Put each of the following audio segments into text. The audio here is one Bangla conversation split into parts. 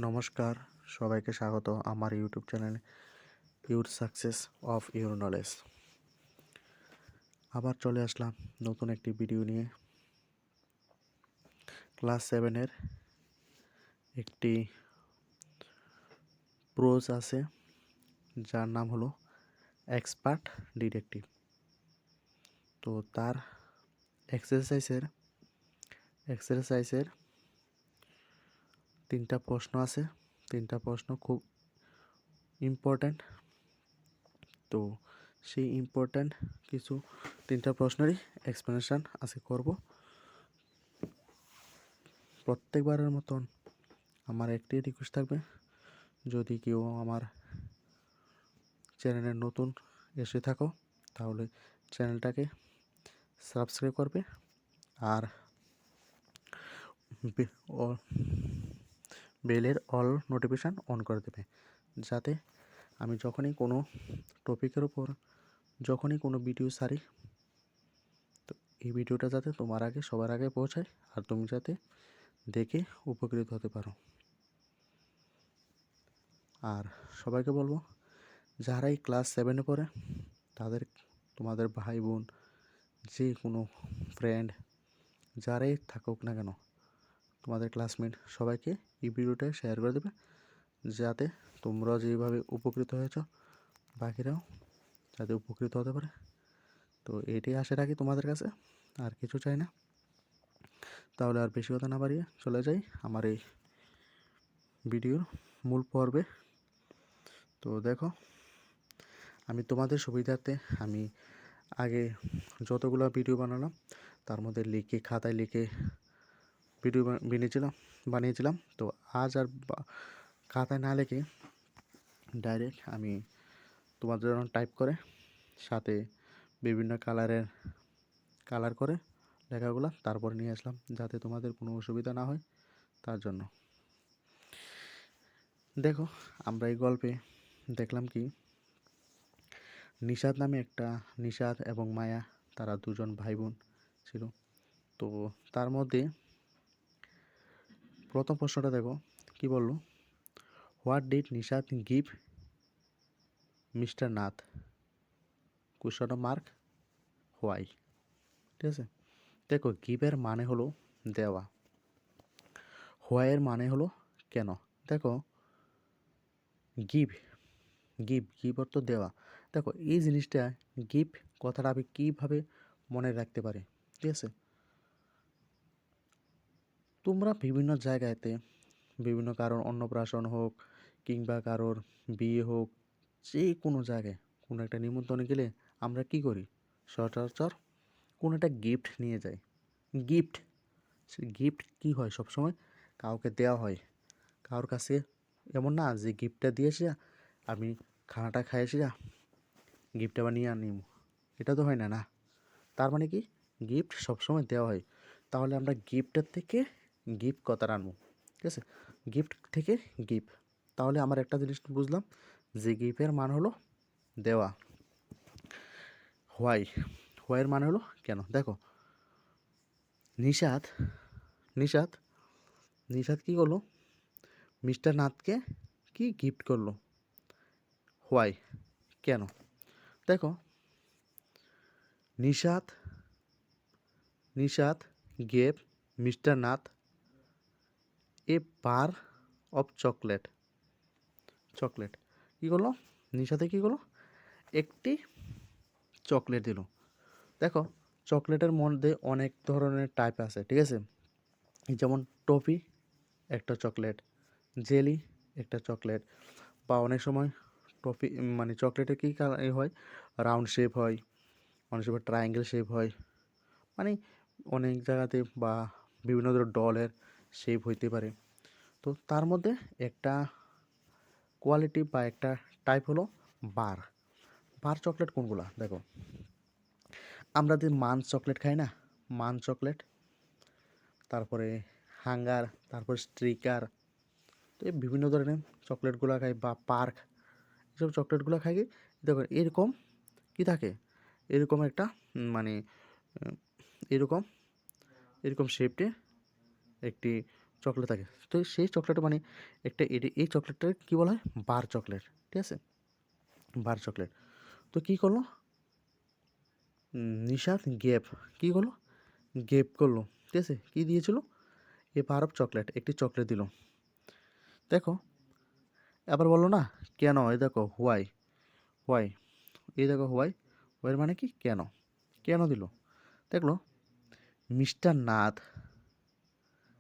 নমস্কার, সবাইকে স্বাগত আমার YouTube channel your success of your knowledge. আবার চলে আসলাম নতুন একটি ভিডিও নিয়ে। ক্লাস 7-এর একটি প্রোজ আছে যার নাম হলো এক্সপার্ট ডিটেকটিভ। তো তার এক্সারসাইজের 3টা প্রশ্ন আছে। 3টা প্রশ্ন খুব ইম্পর্ট্যান্ট। তো সেই ইম্পর্ট্যান্ট কিছু 3টা প্রশ্নেরই এক্সপ্লেনেশন আজকে করব। প্রত্যেকবারের মতন আমার একটি রিকোয়েস্ট থাকবে, যদি কেউ আমার চ্যানেলে নতুন এসে থাকো তাহলে চ্যানেলটাকে সাবস্ক্রাইব করবে আর বেলের অল নোটিফিকেশান অন করে দেবে, যাতে আমি যখনই কোনো টপিকের উপর কোনো ভিডিও ছাড়ি তো এই ভিডিওটা যাতে তোমার আগে সবার আগে পৌঁছায় আর তুমি যাতে দেখে উপকৃত হতে পারো। আর সবাইকে বলবো, যারা এই ক্লাস 7-এ পড়ে তোমাদের ভাই বোন, যে কোনো ফ্রেন্ড যারাই থাকুক না কেন, তোমাদের ক্লাসমেট সবাইকে এই ভিডিওটা শেয়ার করে দেবে, যাতে তোমরা যেভাবে উপকৃত হয়েছ বাকিরাও যাতে উপকৃত হতে পারে। তো এটাই আশা রাখি তোমাদের কাছে, আর কিছু চাই না। তাহলে আর বেশি কথা না বাড়িয়ে চলে যাই আমার এই ভিডিওর মূল পর্বে। তো দেখো, আমি তোমাদের সুবিধার্থে আমি আগে যতগুলো ভিডিও বানালাম তার মধ্যে খাতায় লিখে ভিডিও বানিয়েছিলাম। তো আজ আর খাতায় না লিখে ডাইরেক্ট আমি তোমাদের জন্য টাইপ করে সাথে বিভিন্ন কালার করে লেখাগুলো তারপর নিয়ে আসলাম, যাতে তোমাদের কোনো অসুবিধা না হয় তার জন্য। দেখো, আমরা এই গল্পে দেখলাম কি, নিষাদ এবং মায়া, তারা দুজন ভাই বোন ছিল। তো তার মধ্যে প্রথম প্রশ্নটা দেখো কি বললো, what did Nishad give mister Nath? Question mark why. ঠিক আছে, দেখো গিভের মানে হলো দেওয়া, হোয়াইয়ের মানে হলো কেন। দেখো, গিভ অর্থ দেওয়া। দেখো এই জিনিসটা গিভ কথাটা আমি কীভাবে মনে রাখতে পারি, ঠিক আছে। তোমরা বিভিন্ন জায়গাতে বিভিন্ন কারোর অন্নপ্রাশন হোক কিংবা কারোর বিয়ে হোক, যে কোনো জায়গায় কোনো একটা নিমন্ত্রণে গেলে আমরা কি করি, সচরাচর কোনো একটা গিফট নিয়ে যাই। সে গিফট কী হয়, সবসময় কাউকে দেওয়া হয়। কারোর কাছে এমন না যে গিফটটা দিয়েছি আমি খানাটা খাইয়েছি গিফট আবার নিয়ে আনিম, এটা তো হয় না। তার মানে কি, গিফট সবসময় দেওয়া হয়। তাহলে আমরা গিফটের থেকে গিফট কথাটা আনবো, ঠিক আছে। গিফট থেকে গিফট, তাহলে আমার একটা জিনিস বুঝলাম যে গিফটের মান হলো দেওয়া। হোয়াইয়ের মানে হলো কেন। দেখো, নিষাদ কি করলো, মিস্টার নাথকে কি গিফট করলো, হোয়াই, কেন। দেখো, Nishad gave mister Nath a bar of chocolate. কী করলো, নিষাদে কী করলো, একটি চকলেট দিল। দেখো, চকলেটের মধ্যে অনেক ধরনের টাইপ আছে, ঠিক আছে। যেমন টফি একটা চকলেট, জেলি একটা চকলেট, বা অনেক সময় টফি মানে চকলেটের কী হয়, রাউন্ড শেপ হয়, অনেক সময় ট্রায়াঙ্গেল শেপ হয়, মানে অনেক জায়গাতে বা বিভিন্ন ধরনের ডলের শেপ হইতে পারে। তো তার মধ্যে একটা কোয়ালিটি বা একটা টাইপ হলো বার চকলেট। কোনগুলা দেখো, আমরা যে মাঞ্চ চকলেট খাই না, মাঞ্চ চকলেট, তারপরে হাঙ্গার, তারপর স্ট্রিকার, তো এই বিভিন্ন ধরনের চকলেটগুলো খাই, বা পার্ক, এসব চকলেটগুলো খাই। দেখো এরকম কি থাকে, এরকম একটা মানে এরকম শেপটে একটি চকলেট থাকে। তো সেই চকলেট মানে একটা এই চকলেটটাকে কী বলা হয়? বার চকলেট, ঠিক আছে? বার চকলেট। তো কী করলো নিশাত কী করলো? করলো, ঠিক আছে? কী দিয়েছিল? এ বার অফ চকলেট, একটি চকলেট দিল। দেখো, এবার বললো না কেন? এই দেখো হোয়াই, হোয়াই, এই দেখো হোয়াই, হোয়াই মানে কি কেন? কেন দিল? দেখলো মিস্টার নাথ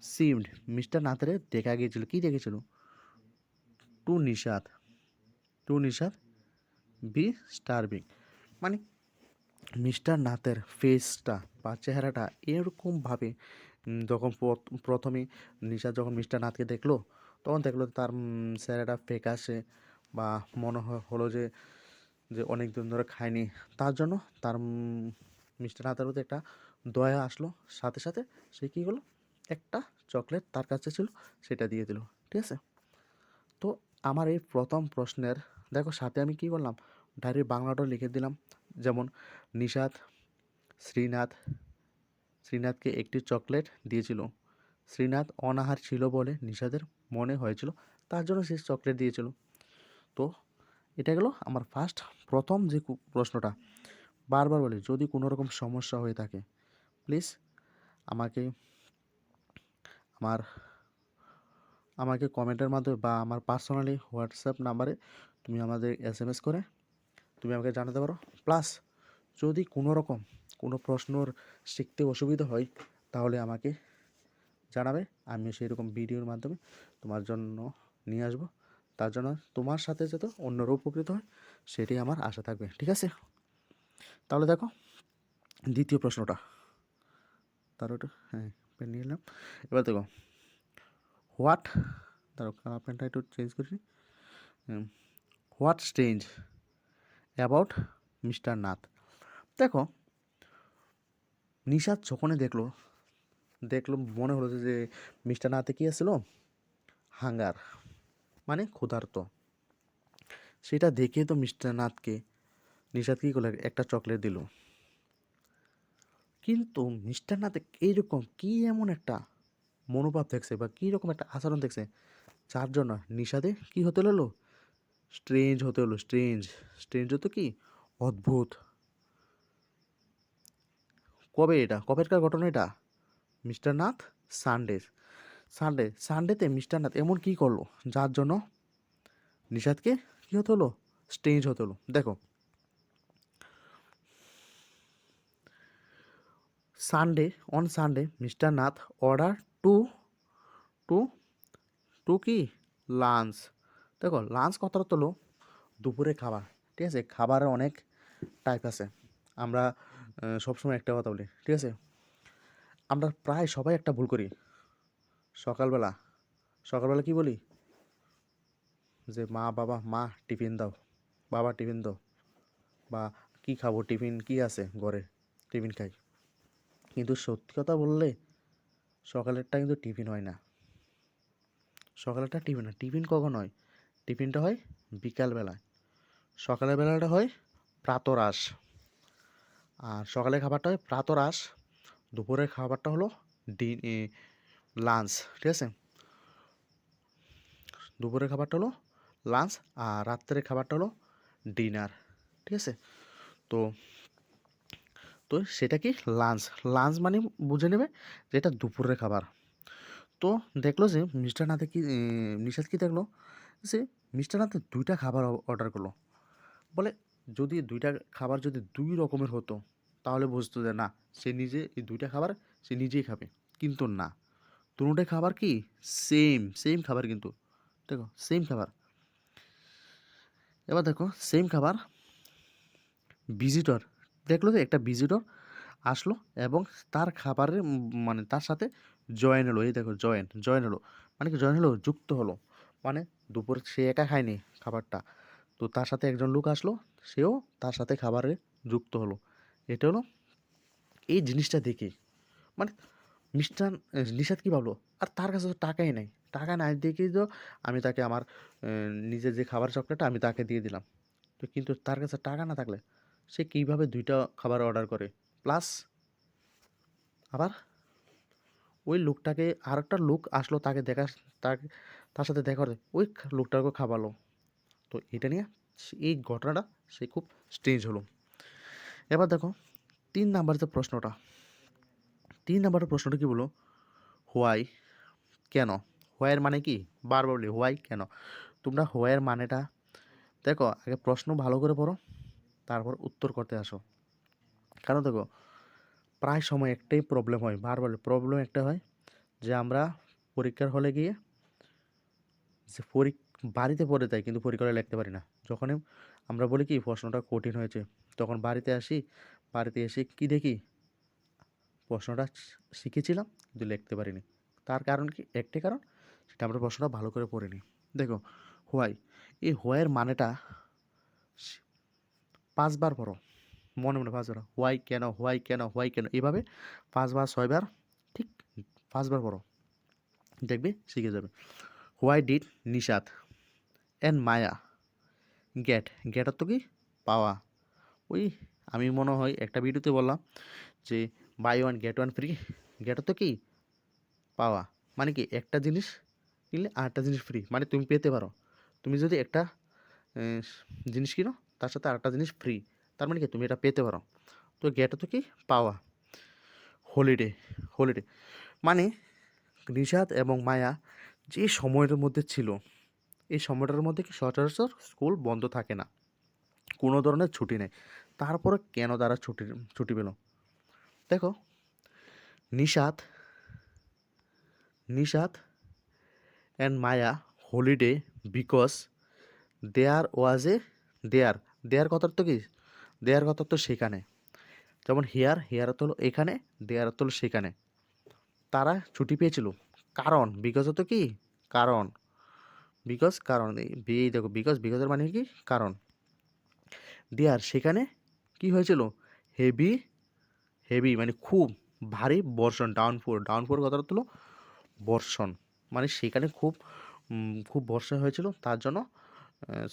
সিমড, মিস্টার নাথের দেখা গিয়েছিল, কি দেখেছিল? To Nishat, to Nishat be starving, মানে মিস্টার নাথের ফেসটা বা চেহারাটা এরকমভাবে যখন প্রথমে নিশাত যখন মিস্টার নাথকে দেখলো, তখন দেখলো তার চেহারাটা ফ্যাকাশে, বা মনে হলো যে যে অনেক দিন ধরে খায়নি, তার জন্য তার মিস্টার নাথের প্রতি একটা দয়া আসলো, সাথে সাথে সে কী হলো, একটা চকলেট তার কাছে ছিল, সেটা দিয়ে দিল, ঠিক আছে? তো আমার এই প্রথম প্রশ্নের দেখো সাথে আমি কী করলাম, ডায়েরির বাংলাটাও লিখে দিলাম। যেমন নিশাত শ্রীনাথ, শ্রীনাথকে একটি চকলেট দিয়েছিল। শ্রীনাথ অনাহার ছিল বলে নিশাতের মনে হয়েছিল, তার জন্য সে চকলেট দিয়েছিল। তো এটা গেল আমার প্রথম যে প্রশ্নটা। বারবার বলি, যদি কোনো রকম সমস্যা হয়ে থাকে প্লিজ আমাকে আমার আমাকে কমেন্টের মাধ্যমে বা আমার পার্সোনালি হোয়াটসঅ্যাপ নাম্বারে তুমি আমাদের SMS করে তুমি আমাকে জানাতে পারো। প্লাস যদি কোনো রকম কোনো প্রশ্নর শিখতে অসুবিধা হয় তাহলে আমাকে জানাবে, আমি সেই রকম ভিডিওর মাধ্যমে তোমার জন্য নিয়ে আসবো। তার জন্য তোমার সাথে যাতে অন্যরা উপকৃত হয় সেটাই আমার আশা থাকবে, ঠিক আছে? তাহলে দেখো দ্বিতীয় প্রশ্নটা, তার ওটা হ্যাঁ পেন নিয়ে নিলাম। এবার দেখো হোয়াট, তার কালার পেনটা একটু চেঞ্জ করছি। What strange about mister Nath. দেখো নিশাত যখনই দেখলো দেখলো মনে হলো যে মিস্টার নাথে কী আসছিল, হাঙ্গার মানে ক্ষুধার্ত। সেটা দেখে তো মিস্টার নাথকে নিশাত কী করলো, একটা চকলেট দিল। কিন্তু মিস্টার নাথে এইরকম কী এমন একটা মনোভাব দেখছে বা কী রকম একটা আচরণ দেখছে, যার জন্য নিশাতে কী হতে হলো, স্ট্রেঞ্জ হতে হলো। স্ট্রেঞ্জ, স্ট্রেঞ্জ হতো কি অদ্ভুত। কবে এটা, কবেরকার ঘটনা এটা? মিস্টার নাথ সানডেতে মিস্টার নাথ এমন কী করলো যার জন্য নিশাতকে কী হতে হলো, স্ট্রেঞ্জ হতে হলো। দেখো Sunday mister Nath order to to to কি লাঞ্চ। দেখো লাঞ্চ কথাটা হলো দুপুরে খাবার, ঠিক আছে? খাবারের অনেক টাইপ আছে। আমরা সবসময় একটা কথা বলি, ঠিক আছে? আমরা প্রায় সবাই একটা ভুল করি। সকালবেলা সকালবেলা কি বলি, যে মা টিফিন দাও, বাবা টিফিন দাও, বা কি খাবো, টিফিন কি আছে ঘরে, টিফিন খাই। কিন্তু সত্যি কথা বললে সকালেরটা কিন্তু টিফিন হয় না। সকালেরটা টিফিন না, টিফিন কখন হয়? টিফিনটা হয় বিকালবেলায়। সকালের বেলাটা হয় প্রাতরাশ। আর সকালের খাবারটা হয় প্রাতরাশ, দুপুরের খাবারটা হলো লাঞ্চ, ঠিক আছে? দুপুরের খাবারটা হলো লাঞ্চ, আর রাত্রের খাবারটা হলো ডিনার, ঠিক আছে? তো তো সেটা কি লাঞ্চ, লাঞ্চ মানে বুঝে নেবে যে এটা দুপুরের খাবার। তো দেখলো যে মিস্টার নাথে কি নিশাত কি দেখলো, যে মিস্টার নাথে দুইটা খাবার অর্ডার করলো। বলে যদি দুইটা খাবার যদি দুই রকমের হতো তাহলে বুঝতো যে না, সে নিজে এই দুইটা খাবার সে নিজেই খাবে। কিন্তু না, দুটোটাই খাবার কি সেম সেম খাবার, কিন্তু দেখো সেম খাবার। এবার দেখো সেম খাবার, ভিজিটর দেখলো যে একটা ভিজিটর আসলো এবং তার খাবারের মানে তার সাথে জয়েন হলো। এই দেখো জয়েন হলো, মানে কি জয়েন হলো, যুক্ত হলো। মানে দুপুরে সে একা খায়নি খাবারটা, তো তার সাথে একজন লোক আসলো, সেও তার সাথে খাবারে যুক্ত হলো। এটা হলো এই জিনিসটা দেখে, মানে মিস্টার নিশাত কী ভাবলো, আর তার কাছে তো টাকাই নাই, টাকা নাই দেখেই তো আমি তাকে আমার নিজের যে খাবার চকলেটটা আমি তাকে দিয়ে দিলাম। তো কিন্তু তার কাছে টাকা না থাকলে সে কীভাবে দুইটা খাবার অর্ডার করে, প্লাস আবার ওই লোকটাকে আরেকটা লোক আসলো তাকে তাকে তার সাথে দেখা করে ওই লোকটাকে খাওয়ালো। তো এটা নিয়ে এই ঘটনাটা সে খুব স্ট্রেঞ্জ হলো। এবার দেখো ৩ নাম্বার যে প্রশ্নটা, ৩ নাম্বারের প্রশ্নটা কি বললো? হোয়াই, কেন? হোয়াইয়ের মানে কি? বারবার বলি হোয়াই, কেন? তোমরা হোয়াইয়ের মানেটা দেখো, আগে প্রশ্ন ভালো করে পড়ো, তারপর উত্তর করতে আসো। কারণ দেখো প্রায় সময় একটাই প্রবলেম হয়, বারবার প্রবলেম একটা হয় যে আমরা পরীক্ষার হলে গিয়ে যে বাড়িতে পড়ে যাই কিন্তু পরীক্ষাটা লিখতে পারি না। যখনই আমরা বলি কি প্রশ্নটা কঠিন হয়েছে, তখন বাড়িতে আসি, বাড়িতে এসে কি দেখি প্রশ্নটা শিখেছিলাম কিন্তু লিখতে পারিনি। তার কারণ কি? একটাই কারণ, সেটা আমরা প্রশ্নটা ভালো করে পড়িনি। দেখো হোয়াই, এই হোয়াইয়ের মানেটা ৫ বার পড়ো, মনে মনে ৫ বার, হোয়াই কেন, হোয়াই কেন, হোয়াই কেন, এভাবে ৫ বার ৬ বার, ঠিক ৫ বার পড়ো, দেখবে শিখে যাবে। Why did Nishat and Maya get, get অর্থ কি? পাওয়া। ওই আমি মনে হয় একটা ভিডিওতে বললাম যে buy one get one free, get অর্থ কি? পাওয়া। মানে কি একটা জিনিস নিলে আরেকটা জিনিস ফ্রি, মানে তুমি পেতে পারো। তুমি যদি একটা আহ, জিনিস কিনো তার সাথে আরেকটা জিনিস ফ্রি, তার মানে কি তুমি এটা পেতে পারো। তো গেট অর্থ কি? পাওয়া। হলিডে, হলিডে মানে নিশাত এবং মায়া যে সময়ের মধ্যে ছিল, এই সময়টার মধ্যে কি সচরাচর স্কুল বন্ধ থাকে না, কোনো ধরনের ছুটি নেই। তারপরে কেন তারা ছুটি ছুটি পেল? দেখো Nishat, Nishat and Maya holiday because there was a there, there কথা তো কি? দেয়ার কথা তো সেখানে, যেমন হেয়ার, হেয়ার তো হলো এখানে, দেয়ার তো হলো সেখানে। তারা ছুটি পেয়েছিল কারণ, বিকজ তো কি? কারণ, বিকজ কারণ, এই দেখো বিকজ, বিকজের মানে কি? কারণ। দেয়ার সেখানে কি হয়েছিল? হেভি, হেভি মানে খুব, ভারী বর্ষণ, ডাউনফোর, ডাউনফোর কথাটা হলো বর্ষণ, মানে সেখানে খুব খুব বর্ষা হয়েছিল, তার জন্য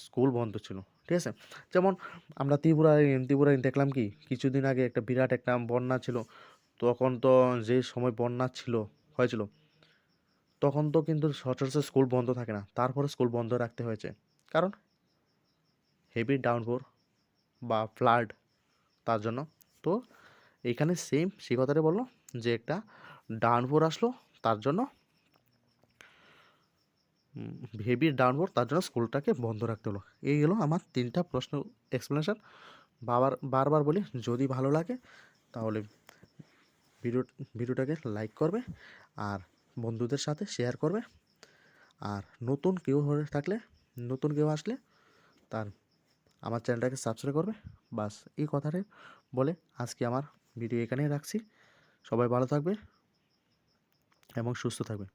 স্কুল বন্ধ ছিল। ঠিক আছে? যেমন আমরা ত্রিপুরায় দেখলাম কি কিছুদিন আগে একটা বিরাট একটা বন্যা ছিল। তখন তো যে সময় বন্যা ছিল হয়েছিল, তখন তো কিন্তু সচরাচর স্কুল বন্ধ থাকে না, তারপরে স্কুল বন্ধ রাখতে হয়েছে। কারণ হেভি ডাউনফোর বা ফ্লাড, তার জন্য। তো এখানে সেম সেই কথাটা বললো যে একটা ডাউনফোর আসলো, তার জন্য হেভি ডাউনফোর, তার জন্য স্কুলটাকে বন্ধ রাখতে হলো। এই হলো আমার 3টা প্রশ্ন এক্সপ্লেনেশন। বারবার বলি, যদি ভালো লাগে তাহলে ভিডিও ভিডিওটাকে লাইক করবে আর বন্ধুদের সাথে শেয়ার করবে। আর নতুন কেউ হয়ে থাকলে, নতুন কেউ আসলে তার আমার চ্যানেলটাকে সাবস্ক্রাইব করবে। বাস এই কথাটাই বলে আজকে আমার ভিডিও এখানেই রাখছি। সবাই ভালো থাকবে এবং সুস্থ থাকবে।